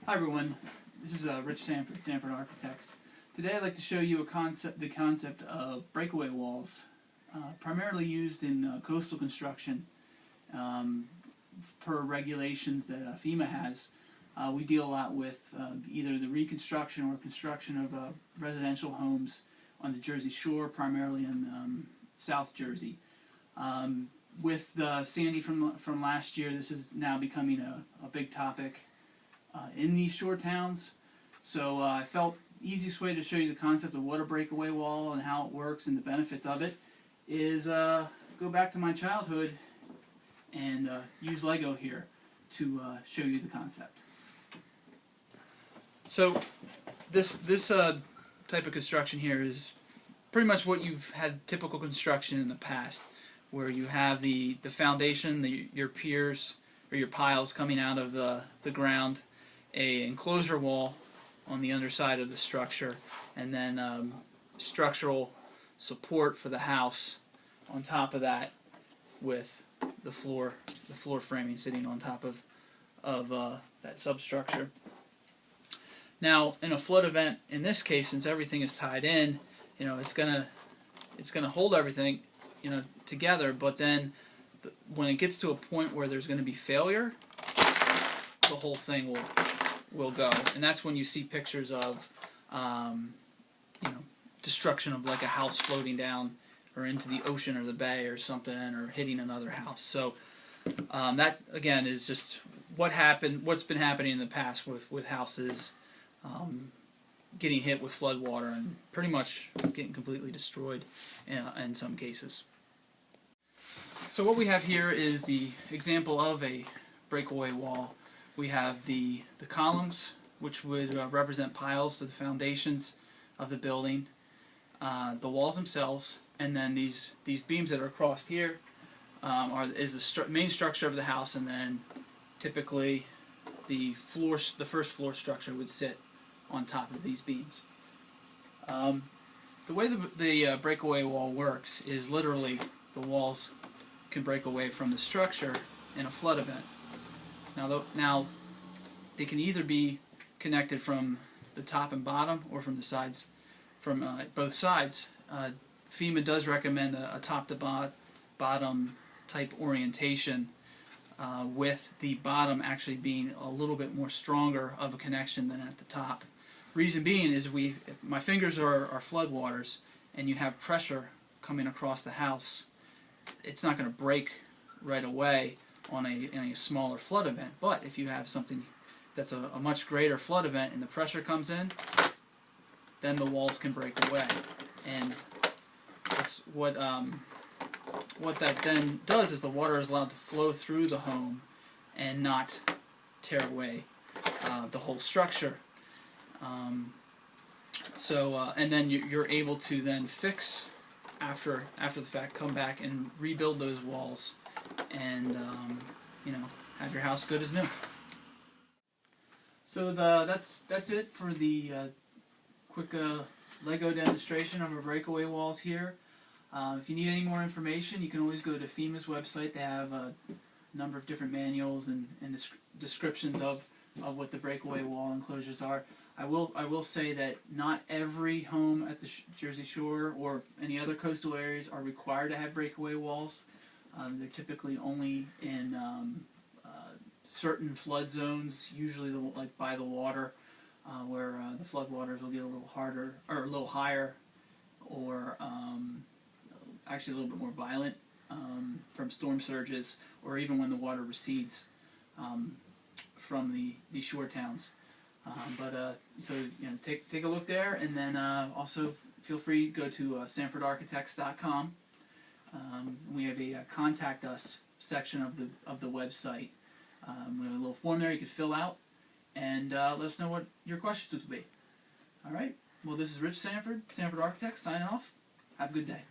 Hi everyone, this is Rich Sanford, Sanford Architects. Today I'd like to show you the concept of breakaway walls, primarily used in coastal construction. Per regulations that FEMA has, we deal a lot with either the reconstruction or construction of residential homes on the Jersey Shore, primarily in South Jersey. With Sandy from last year, this is now becoming a big topic in these shore towns. So I felt the easiest way to show you the concept of what a breakaway wall and how it works and the benefits of it is go back to my childhood and use Lego here to show you the concept. So this type of construction here is pretty much what you've had typical construction in the past, where you have the foundation, your piers or your piles coming out of the ground, a enclosure wall on the underside of the structure, and then structural support for the house on top of that, with the floor framing sitting on top of that substructure. Now, in a flood event, in this case, since everything is tied in, it's gonna hold everything together. But then, when it gets to a point where there's going to be failure, the whole thing will go, and that's when you see pictures of destruction of like a house floating down or into the ocean or the bay or something, or hitting another house. So that again is just what's been happening in the past with houses getting hit with flood water and pretty much getting completely destroyed in some cases. So what we have here is the example of a breakaway wall. We have the columns, which would represent piles of the foundations of the building, the walls themselves, and then these beams that are across here is the main structure of the house, and then typically the first floor structure would sit on top of these beams. The way the breakaway wall works is literally the walls can break away from the structure in a flood event. Now they can either be connected from the top and bottom or from the sides, from both sides. FEMA does recommend a top to bottom type orientation, with the bottom actually being a little bit more stronger of a connection than at the top. Reason being is if my fingers are flood waters and you have pressure coming across the house, it's not going to break right away on a smaller flood event. But if you have something that's a much greater flood event and the pressure comes in, then the walls can break away. And that's what that then does is the water is allowed to flow through the home and not tear away the whole structure. And then you're able to then fix after the fact, come back and rebuild those walls, and have your house good as new. So that's it for the quick Lego demonstration of our breakaway walls here. If you need any more information, you can always go to FEMA's website. They have a number of different manuals and descriptions of what the breakaway wall enclosures are. I will say that not every home at the Jersey Shore or any other coastal areas are required to have breakaway walls. They're typically only in certain flood zones, usually like by the water, where the flood waters will get a little harder or a little higher, or actually a little bit more violent from storm surges, or even when the water recedes from the shore towns. So take a look there, and then also feel free to go to sanfordarchitects.com. We have a contact us section of the website. We have a little form there you can fill out, and let us know what your questions would be. All right. Well, this is Rich Sanford, Sanford Architects, signing off. Have a good day.